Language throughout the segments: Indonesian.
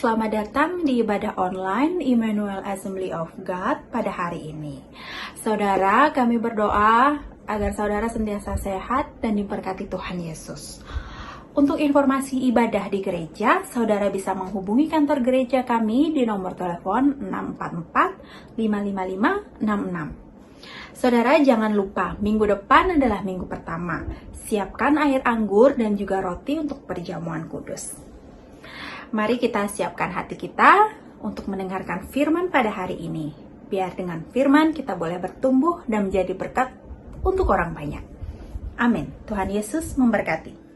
selamat datang di ibadah online Emmanuel Assembly of God pada hari ini. Saudara, kami berdoa agar saudara senantiasa sehat dan diberkati Tuhan Yesus. Untuk informasi ibadah di gereja, saudara bisa menghubungi kantor gereja kami di nomor telepon 644 555 66. Saudara, jangan lupa, minggu depan adalah minggu pertama. Siapkan air anggur dan juga roti untuk perjamuan kudus. Mari kita siapkan hati kita untuk mendengarkan firman pada hari ini. Biar dengan firman kita boleh bertumbuh dan menjadi berkat untuk orang banyak. Amin. Tuhan Yesus memberkati.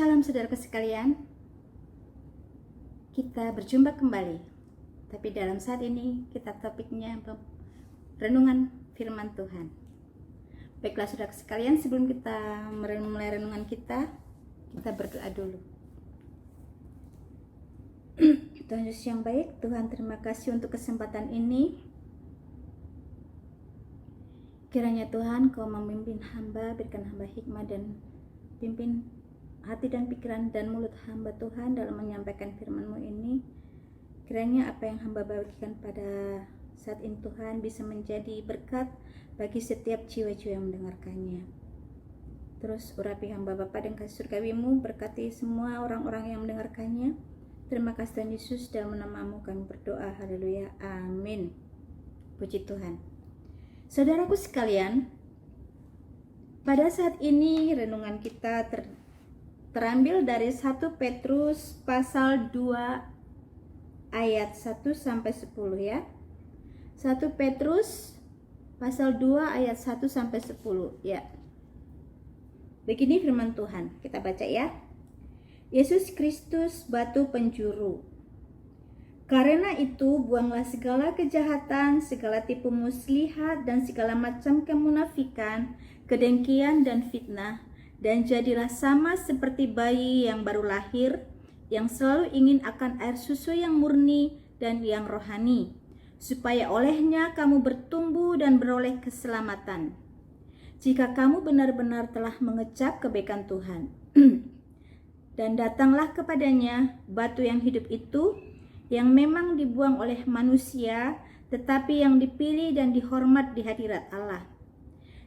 Shalom saudaraku sekalian, kita berjumpa kembali. Tapi dalam saat ini kita topiknya renungan firman Tuhan. Baiklah saudaraku sekalian, sebelum kita mulai renungan kita berdoa dulu. Tuhan Yesus yang baik, Tuhan terima kasih untuk kesempatan ini. Kiranya Tuhan Kau memimpin hamba, berikan hamba hikmah dan pimpin hati dan pikiran dan mulut hamba Tuhan dalam menyampaikan firman-Mu ini. Kiranya apa yang hamba bagikan pada saat ini Tuhan bisa menjadi berkat bagi setiap jiwa-jiwa yang mendengarkannya. Terus urapi hamba Bapa dan kasih surgawi-Mu, berkati semua orang-orang yang mendengarkannya. Terima kasih Tuhan Yesus, dalam nama-Mu kami berdoa. Haleluya, amin. Puji Tuhan. Saudaraku sekalian, pada saat ini renungan kita terambil dari 1 Petrus pasal 2 ayat 1 sampai 10 ya. 1 Petrus pasal 2 ayat 1 sampai 10 ya. Begini firman Tuhan, kita baca ya. Yesus Kristus batu penjuru. Karena itu buanglah segala kejahatan, segala tipu muslihat dan segala macam kemunafikan, kedengkian dan fitnah. Dan jadilah sama seperti bayi yang baru lahir, yang selalu ingin akan air susu yang murni dan yang rohani, supaya olehnya kamu bertumbuh dan beroleh keselamatan. Jika kamu benar-benar telah mengecap kebaikan Tuhan, dan datanglah kepadanya batu yang hidup itu, yang memang dibuang oleh manusia, tetapi yang dipilih dan dihormat di hadirat Allah.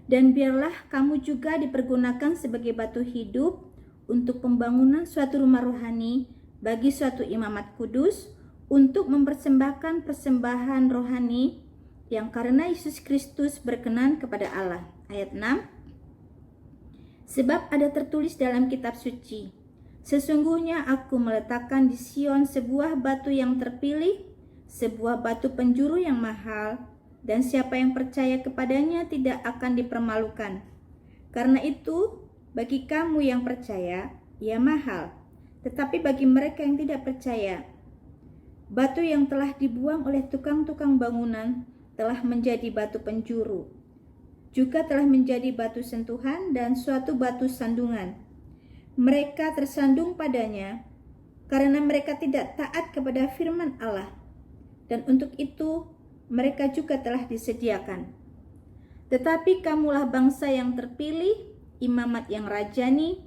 Dan biarlah kamu juga dipergunakan sebagai batu hidup untuk pembangunan suatu rumah rohani bagi suatu imamat kudus, untuk mempersembahkan persembahan rohani yang karena Yesus Kristus berkenan kepada Allah. Ayat 6. Sebab ada tertulis dalam kitab suci, sesungguhnya aku meletakkan di Sion sebuah batu yang terpilih, sebuah batu penjuru yang mahal, dan siapa yang percaya kepadanya tidak akan dipermalukan. Karena itu, bagi kamu yang percaya, ia mahal. Tetapi bagi mereka yang tidak percaya, batu yang telah dibuang oleh tukang-tukang bangunan telah menjadi batu penjuru. Juga telah menjadi batu sentuhan dan suatu batu sandungan. Mereka tersandung padanya karena mereka tidak taat kepada firman Allah. Dan untuk itu, mereka juga telah disediakan. Tetapi kamulah bangsa yang terpilih, imamat yang rajani,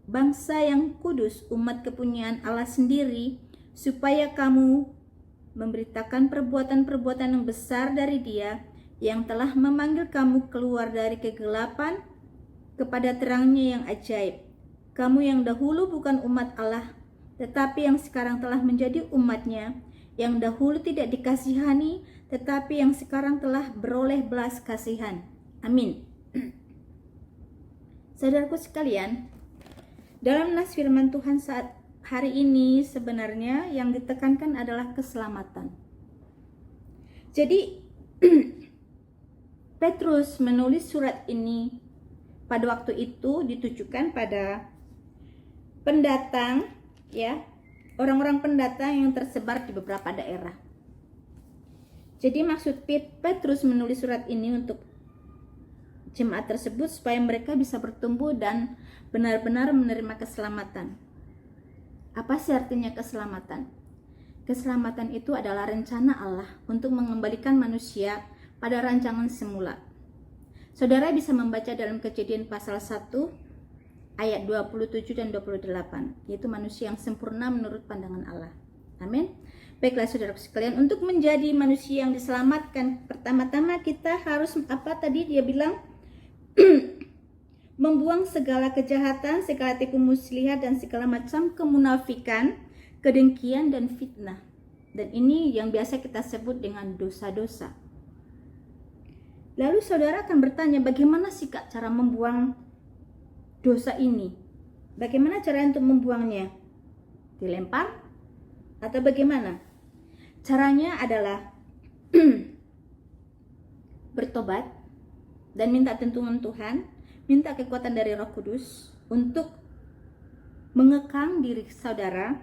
bangsa yang kudus, umat kepunyaan Allah sendiri, supaya kamu memberitakan perbuatan-perbuatan yang besar dari Dia yang telah memanggil kamu keluar dari kegelapan kepada terangnya yang ajaib. Kamu yang dahulu bukan umat Allah, tetapi yang sekarang telah menjadi umat-Nya, yang dahulu tidak dikasihani, tetapi yang sekarang telah beroleh belas kasihan. Amin. Saudaraku sekalian, dalam nas firman Tuhan saat hari ini sebenarnya yang ditekankan adalah keselamatan. Jadi Petrus menulis surat ini pada waktu itu ditujukan pada pendatang ya, orang-orang pendatang yang tersebar di beberapa daerah. Jadi maksud Petrus menulis surat ini untuk jemaat tersebut supaya mereka bisa bertumbuh dan benar-benar menerima keselamatan. Apa sih artinya keselamatan? Keselamatan itu adalah rencana Allah untuk mengembalikan manusia pada rancangan semula. Saudara bisa membaca dalam Kejadian pasal 1 ayat 27 dan 28, yaitu manusia yang sempurna menurut pandangan Allah. Amin. Baiklah saudara sekalian, untuk menjadi manusia yang diselamatkan, pertama-tama kita harus apa tadi dia bilang? Membuang segala kejahatan, segala tipu muslihat dan segala macam kemunafikan, kedengkian dan fitnah. Dan ini yang biasa kita sebut dengan dosa-dosa. Lalu saudara akan bertanya, bagaimana sih Kak cara membuang dosa ini? Bagaimana cara untuk membuangnya? Dilempar? Atau bagaimana? Caranya adalah bertobat dan minta tuntunan Tuhan, minta kekuatan dari Roh Kudus untuk mengekang diri saudara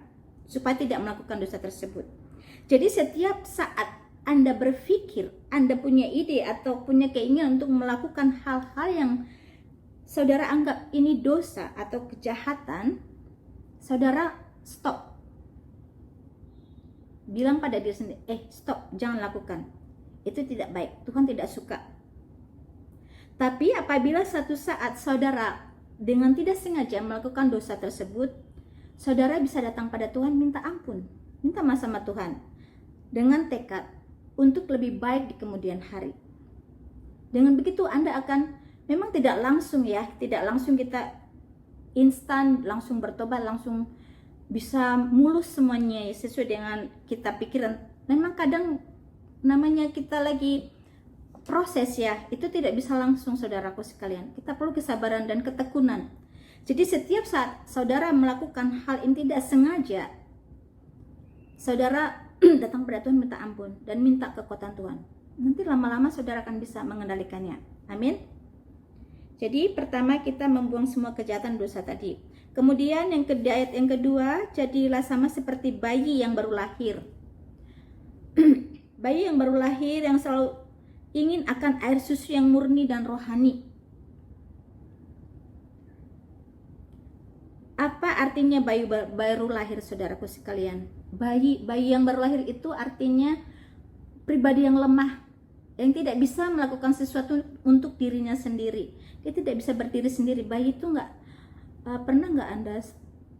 supaya tidak melakukan dosa tersebut. Jadi setiap saat Anda berpikir, Anda punya ide atau punya keinginan untuk melakukan hal-hal yang saudara anggap ini dosa atau kejahatan, saudara stop. Bilang pada diri sendiri, stop, jangan lakukan. Itu tidak baik, Tuhan tidak suka. Tapi apabila satu saat saudara dengan tidak sengaja melakukan dosa tersebut, saudara bisa datang pada Tuhan minta ampun, minta maaf sama Tuhan dengan tekad untuk lebih baik di kemudian hari. Dengan begitu Anda akan, memang tidak langsung ya, tidak langsung kita instan langsung bertobat, langsung bisa mulus semuanya sesuai dengan kita pikiran. Memang kadang namanya kita lagi proses ya, itu tidak bisa langsung saudaraku sekalian. Kita perlu kesabaran dan ketekunan. Jadi setiap saat saudara melakukan hal ini tidak sengaja, saudara datang pada Tuhan minta ampun dan minta kekuatan Tuhan. Nanti lama-lama saudara akan bisa mengendalikannya. Amin. Jadi pertama kita membuang semua kejahatan dosa tadi. Kemudian ayat yang kedua, jadilah sama seperti bayi yang baru lahir. Bayi yang baru lahir yang selalu ingin akan air susu yang murni dan rohani. Apa artinya bayi baru lahir saudaraku sekalian? Bayi yang baru lahir itu artinya pribadi yang lemah, yang tidak bisa melakukan sesuatu untuk dirinya sendiri. Dia tidak bisa berdiri sendiri. Bayi itu pernah nggak Anda,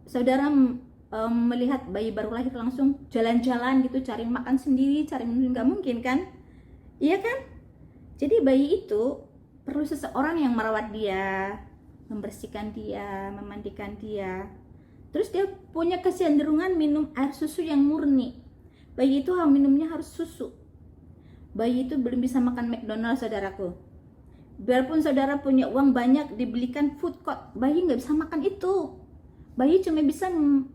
saudara melihat bayi baru lahir langsung jalan-jalan gitu, cari makan sendiri, cari minum? Nggak mungkin kan? Iya kan? Jadi bayi itu perlu seseorang yang merawat dia, membersihkan dia, memandikan dia. Terus dia punya kecenderungan minum air susu yang murni. Bayi itu minumnya harus susu. Bayi itu belum bisa makan McDonald saudaraku. Biarpun saudara punya uang banyak dibelikan food court, bayi nggak bisa makan itu. Bayi cuma bisa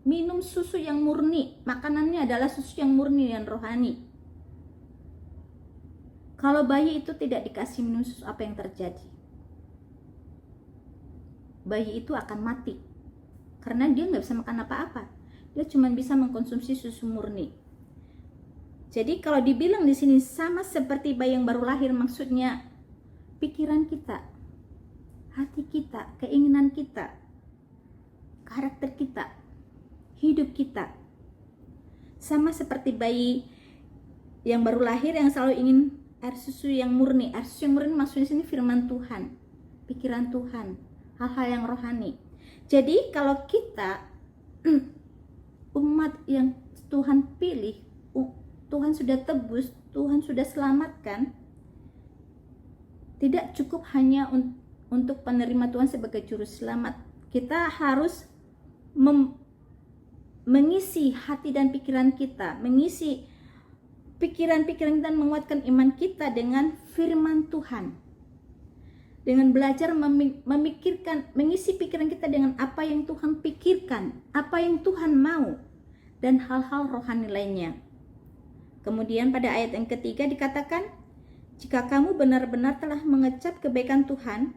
minum susu yang murni. Makanannya adalah susu yang murni dan rohani. Kalau bayi itu tidak dikasih minum susu, apa yang terjadi? Bayi itu akan mati. Karena dia nggak bisa makan apa-apa. Dia cuma bisa mengkonsumsi susu murni. Jadi kalau dibilang di sini sama seperti bayi yang baru lahir, maksudnya pikiran kita, hati kita, keinginan kita, karakter kita, hidup kita sama seperti bayi yang baru lahir yang selalu ingin air susu yang murni. Air susu yang murni maksudnya sini firman Tuhan, pikiran Tuhan, hal-hal yang rohani. Jadi kalau kita umat yang Tuhan pilih, Tuhan sudah tebus, Tuhan sudah selamatkan, tidak cukup hanya untuk penerima Tuhan sebagai juru selamat. Kita harus mengisi hati dan pikiran kita, mengisi pikiran-pikiran dan menguatkan iman kita dengan firman Tuhan. Dengan belajar memikirkan, mengisi pikiran kita dengan apa yang Tuhan pikirkan, apa yang Tuhan mau, dan hal-hal rohani lainnya. Kemudian pada ayat yang ketiga dikatakan, jika kamu benar-benar telah mengecap kebaikan Tuhan,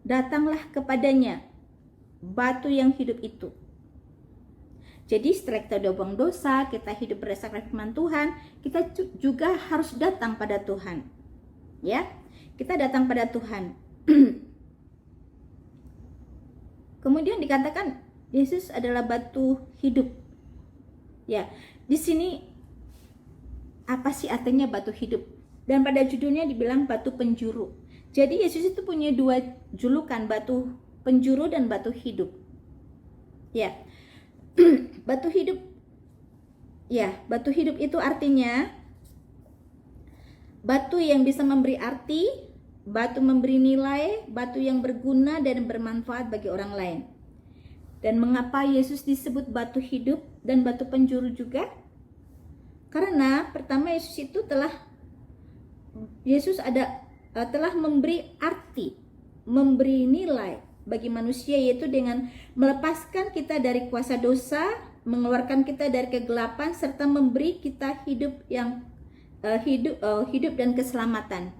datanglah kepadanya batu yang hidup itu. Jadi setelah kita udah buang dosa, kita hidup berdasarkan firman Tuhan, kita juga harus datang pada Tuhan. Ya, kita datang pada Tuhan. Kemudian dikatakan Yesus adalah batu hidup. Ya, di sini apa sih artinya batu hidup? Dan pada judulnya dibilang batu penjuru. Jadi Yesus itu punya dua julukan, batu penjuru dan batu hidup. Ya. Batu hidup. Ya, batu hidup itu artinya batu yang bisa memberi arti, batu memberi nilai, batu yang berguna dan bermanfaat bagi orang lain. Dan mengapa Yesus disebut batu hidup dan batu penjuru juga? Karena pertama Yesus telah memberi arti, memberi nilai bagi manusia, yaitu dengan melepaskan kita dari kuasa dosa, mengeluarkan kita dari kegelapan, serta memberi kita hidup dan keselamatan.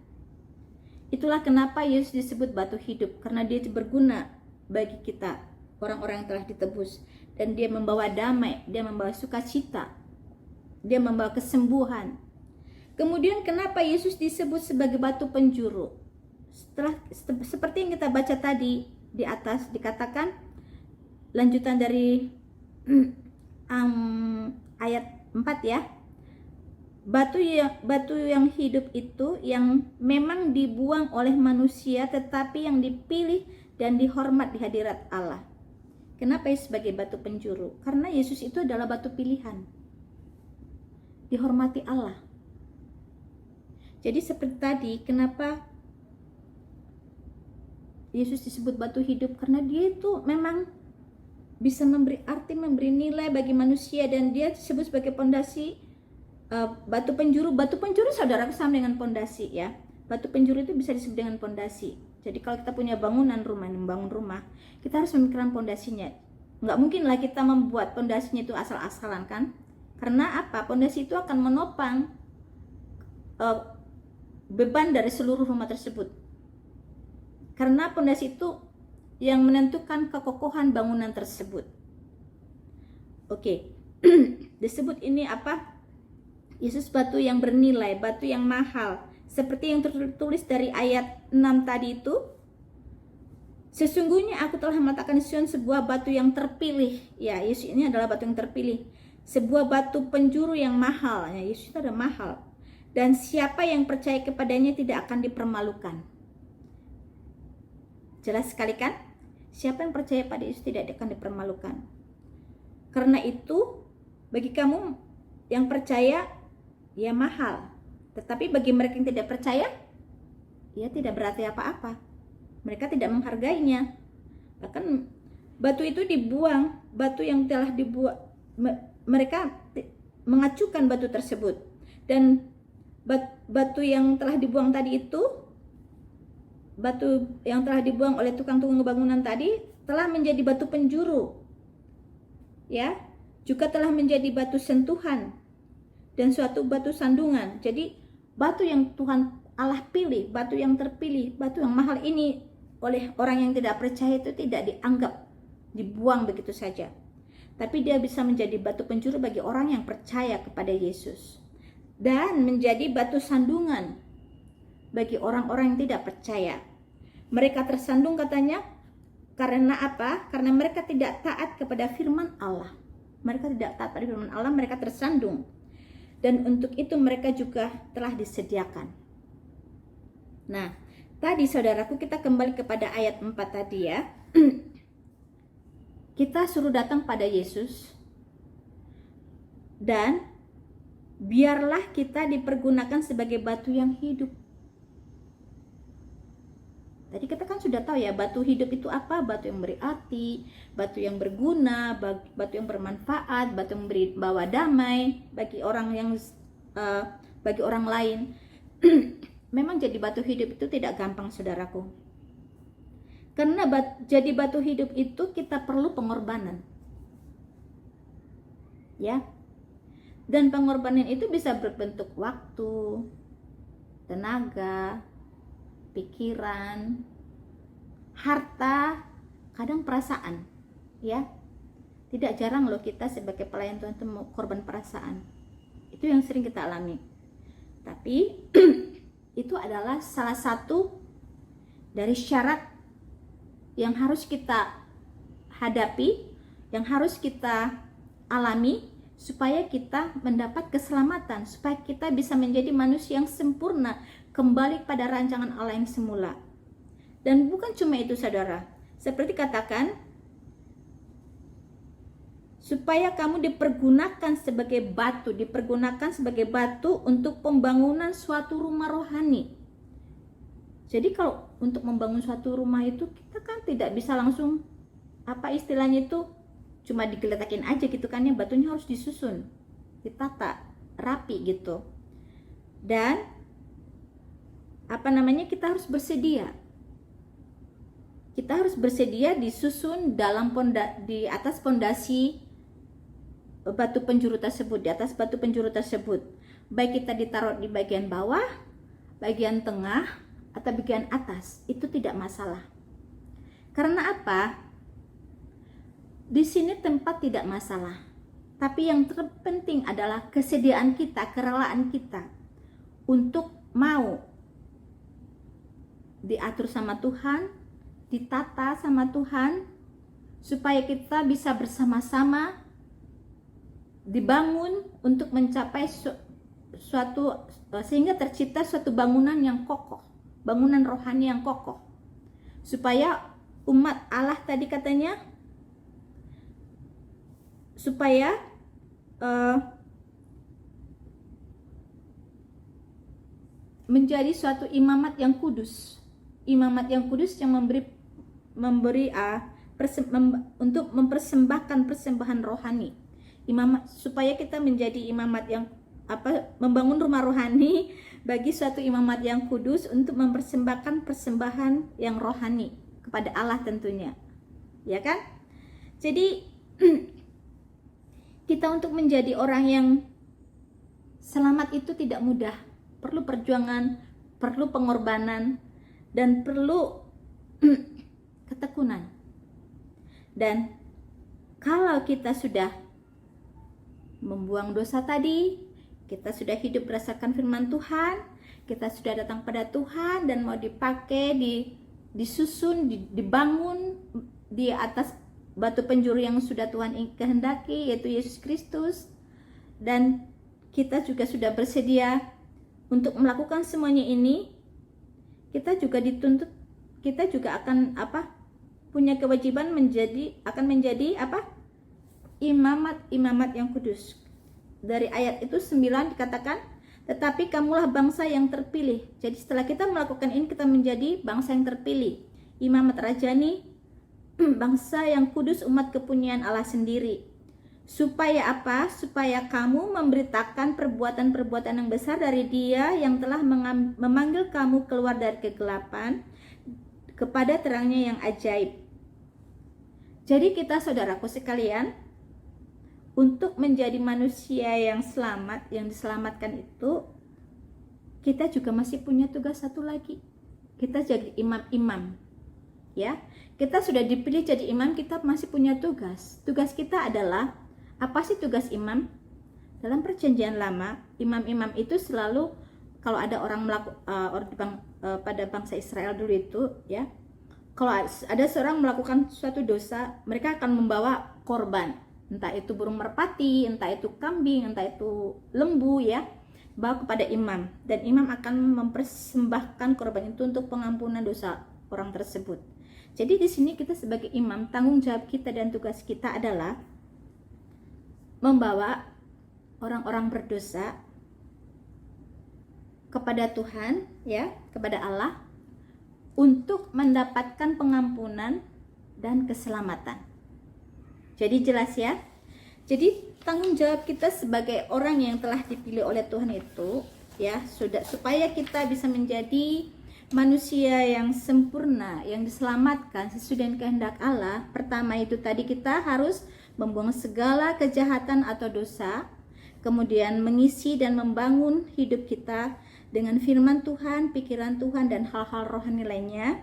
Itulah kenapa Yesus disebut batu hidup, karena dia berguna bagi kita. orang-orang yang telah ditebus, dan dia membawa damai, dia membawa sukacita, dia membawa kesembuhan. Kemudian kenapa Yesus disebut sebagai batu penjuru? Seperti yang kita baca tadi di atas dikatakan, lanjutan dari ayat 4 ya. Batu yang hidup itu yang memang dibuang oleh manusia, tetapi yang dipilih dan dihormat di hadirat Allah. Kenapa Yesus sebagai batu penjuru? Karena Yesus itu adalah batu pilihan, dihormati Allah. Jadi seperti tadi, kenapa Yesus disebut batu hidup? Karena dia itu memang bisa memberi arti, memberi nilai bagi manusia, dan dia disebut sebagai pondasi. Batu penjuru saudara sama dengan pondasi ya. Batu penjuru itu bisa disebut dengan pondasi. Jadi kalau kita punya bangunan rumah, membangun rumah, kita harus memikirkan pondasinya. Nggak mungkin lah kita membuat pondasinya itu asal-asalan kan? Karena apa? Pondasi itu akan menopang beban dari seluruh rumah tersebut. Karena pondasi itu yang menentukan kekokohan bangunan tersebut. Oke. Disebut ini apa? Yesus batu yang bernilai, batu yang mahal. Seperti yang tertulis dari ayat 6 tadi itu. Sesungguhnya aku telah meletakkan di Sion sebuah batu yang terpilih. Ya, Yesus ini adalah batu yang terpilih. Sebuah batu penjuru yang mahal. Ya, Yesus itu ada mahal. Dan siapa yang percaya kepadanya tidak akan dipermalukan. Jelas sekali kan? Siapa yang percaya pada Yesus tidak akan dipermalukan. Karena itu, bagi kamu yang percaya, ya mahal. Tetapi bagi mereka yang tidak percaya, ya tidak berarti apa-apa. Mereka tidak menghargainya. Bahkan batu itu dibuang, batu yang telah dibuang, mereka mengacukan batu tersebut. Dan batu yang telah dibuang tadi itu, batu yang telah dibuang oleh tukang-tukang bangunan tadi telah menjadi batu penjuru. Ya, juga telah menjadi batu sentuhan dan suatu batu sandungan. Jadi batu yang Tuhan Allah pilih, batu yang terpilih, batu yang mahal ini oleh orang yang tidak percaya itu tidak dianggap, dibuang begitu saja. Tapi dia bisa menjadi batu penjuru bagi orang yang percaya kepada Yesus. Dan menjadi batu sandungan bagi orang-orang yang tidak percaya. Mereka tersandung katanya karena apa? Karena mereka tidak taat kepada firman Allah. Mereka tidak taat pada firman Allah, mereka tersandung. Dan untuk itu mereka juga telah disediakan. Nah, tadi saudaraku kita kembali kepada ayat 4 tadi ya. Kita suruh datang pada Yesus. Dan biarlah kita dipergunakan sebagai batu yang hidup. Tadi kita kan sudah tahu ya, batu hidup itu apa? Batu yang beri arti, batu yang berguna, batu yang bermanfaat, batu yang bawa damai bagi orang yang bagi orang lain. Memang jadi batu hidup itu tidak gampang saudaraku. Karena jadi batu hidup itu kita perlu pengorbanan. Ya. Dan pengorbanan itu bisa berbentuk waktu, tenaga, pikiran, harta, kadang perasaan, ya. Tidak jarang loh kita sebagai pelayan Tuhan itu korban perasaan. Itu yang sering kita alami. Tapi itu adalah salah satu dari syarat yang harus kita hadapi, yang harus kita alami supaya kita mendapat keselamatan, supaya kita bisa menjadi manusia yang sempurna, kembali pada rancangan Allah yang semula. Dan bukan cuma itu saudara, seperti katakan, supaya kamu dipergunakan sebagai batu untuk pembangunan suatu rumah rohani. Jadi kalau untuk membangun suatu rumah itu kita kan tidak bisa langsung, apa istilahnya itu, cuma digeletakin aja gitu kan ya, batunya harus disusun, ditata, rapi gitu. Dan kita harus bersedia. Kita harus bersedia disusun di atas pondasi batu penjuru tersebut, di atas batu penjuru tersebut. Baik kita ditaruh di bagian bawah, bagian tengah, atau bagian atas, itu tidak masalah. Karena apa? Di sini tempat tidak masalah, tapi yang terpenting adalah kesediaan kita, kerelaan kita untuk mau diatur sama Tuhan, ditata sama Tuhan, supaya kita bisa bersama-sama dibangun untuk mencapai suatu, sehingga tercipta suatu bangunan yang kokoh, bangunan rohani yang kokoh, supaya umat Allah tadi katanya, supaya menjadi suatu imamat yang kudus, imamat yang kudus yang memberi untuk mempersembahkan persembahan rohani, imamat, supaya kita menjadi imamat yang membangun rumah rohani bagi suatu imamat yang kudus untuk mempersembahkan persembahan yang rohani kepada Allah tentunya, ya kan? Jadi kita untuk menjadi orang yang selamat itu tidak mudah, perlu perjuangan, perlu pengorbanan, dan perlu ketekunan. Dan kalau kita sudah membuang dosa tadi, kita sudah hidup berdasarkan firman Tuhan, kita sudah datang pada Tuhan dan mau dipakai, disusun, dibangun di atas batu penjuru yang sudah Tuhan kehendaki, yaitu Yesus Kristus, dan kita juga sudah bersedia untuk melakukan semuanya ini. Kita juga dituntut, kita juga akan punya kewajiban menjadi imamat yang kudus. Dari ayat itu 9 dikatakan, tetapi kamulah bangsa yang terpilih. Jadi setelah kita melakukan ini, kita menjadi bangsa yang terpilih, imamat rajani, bangsa yang kudus, umat kepunyaan Allah sendiri. Supaya apa? Supaya kamu memberitakan perbuatan-perbuatan yang besar dari Dia yang telah memanggil kamu keluar dari kegelapan kepada terangnya yang ajaib. Jadi kita, saudaraku sekalian, untuk menjadi manusia yang selamat, yang diselamatkan itu, kita juga masih punya tugas satu lagi. Kita jadi imam-imam, ya. Kita sudah dipilih jadi imam, kita masih punya tugas. Tugas kita adalah, apa sih tugas imam? Dalam perjanjian lama, imam-imam itu selalu, kalau ada orang pada bangsa Israel dulu itu, ya, kalau ada seorang melakukan suatu dosa, mereka akan membawa korban, entah itu burung merpati, entah itu kambing, entah itu lembu, ya, bawa kepada imam, dan imam akan mempersembahkan korban itu untuk pengampunan dosa orang tersebut. Jadi di sini kita sebagai imam, tanggung jawab kita dan tugas kita adalah membawa orang-orang berdosa kepada Tuhan, ya, kepada Allah, untuk mendapatkan pengampunan dan keselamatan. Jadi jelas ya. Jadi tanggung jawab kita sebagai orang yang telah dipilih oleh Tuhan itu, ya, supaya kita bisa menjadi manusia yang sempurna, yang diselamatkan sesuai dengan kehendak Allah. Pertama itu tadi, kita harus membuang segala kejahatan atau dosa, kemudian mengisi dan membangun hidup kita dengan firman Tuhan, pikiran Tuhan, dan hal-hal rohani lainnya.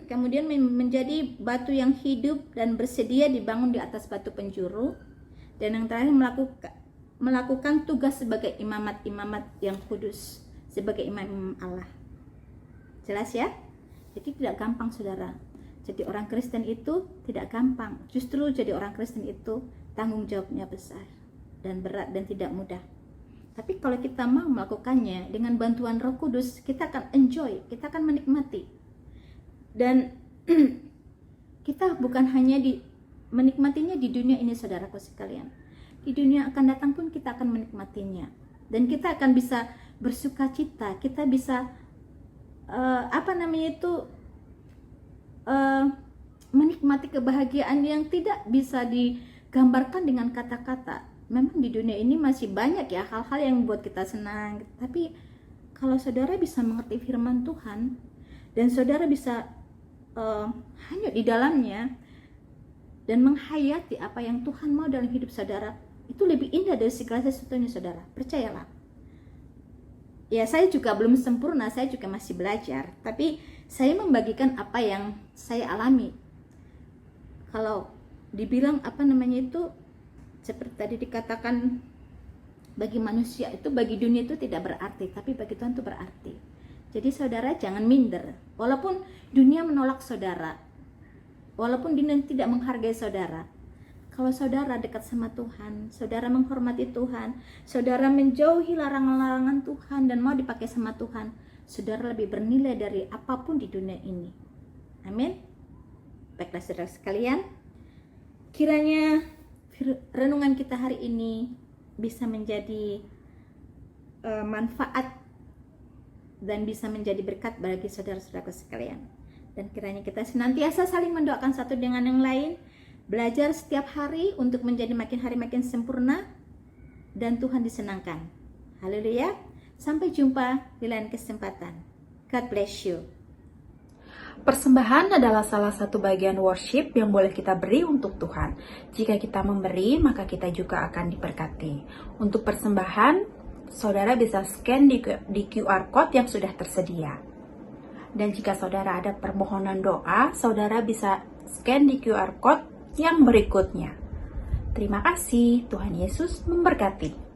Kemudian menjadi batu yang hidup dan bersedia dibangun di atas batu penjuru. Dan yang terakhir, melakukan tugas sebagai imamat yang kudus, sebagai imam Allah. Jelas ya? Jadi tidak gampang, saudara. Jadi orang Kristen itu tidak gampang. Justru jadi orang Kristen itu tanggung jawabnya besar dan berat dan tidak mudah. Tapi kalau kita mau melakukannya dengan bantuan Roh Kudus, kita akan enjoy, kita akan menikmati. Dan kita bukan hanya menikmatinya di dunia ini, saudaraku sekalian. Di dunia akan datang pun kita akan menikmatinya. Dan kita akan bisa bersuka cita, kita bisa menikmati kebahagiaan yang tidak bisa digambarkan dengan kata-kata. Memang di dunia ini masih banyak ya hal-hal yang membuat kita senang, tapi kalau saudara bisa mengerti firman Tuhan dan saudara bisa hanyut di dalamnya dan menghayati apa yang Tuhan mau dalam hidup saudara, itu lebih indah dari segala sesuatunya, saudara. Percayalah. Ya, saya juga belum sempurna, saya juga masih belajar, tapi saya membagikan apa yang saya alami. Kalau dibilang apa namanya itu, seperti tadi dikatakan, bagi manusia itu, bagi dunia itu tidak berarti, tapi bagi Tuhan itu berarti. Jadi saudara jangan minder, walaupun dunia menolak saudara, walaupun dunia tidak menghargai saudara. Kalau saudara dekat sama Tuhan, saudara menghormati Tuhan, saudara menjauhi larangan-larangan Tuhan dan mau dipakai sama Tuhan, saudara lebih bernilai dari apapun di dunia ini. Amin. Baiklah saudara sekalian, kiranya renungan kita hari ini bisa menjadi manfaat dan bisa menjadi berkat bagi saudara-saudaraku sekalian. Dan kiranya kita senantiasa saling mendoakan satu dengan yang lain, belajar setiap hari untuk menjadi makin hari makin sempurna, dan Tuhan disenangkan. Haleluya. Sampai jumpa di lain kesempatan. God bless you. Persembahan adalah salah satu bagian worship yang boleh kita beri untuk Tuhan. Jika kita memberi, maka kita juga akan diberkati. Untuk persembahan, saudara bisa scan di QR Code yang sudah tersedia. Dan jika saudara ada permohonan doa, saudara bisa scan di QR Code yang berikutnya. Terima kasih, Tuhan Yesus memberkati.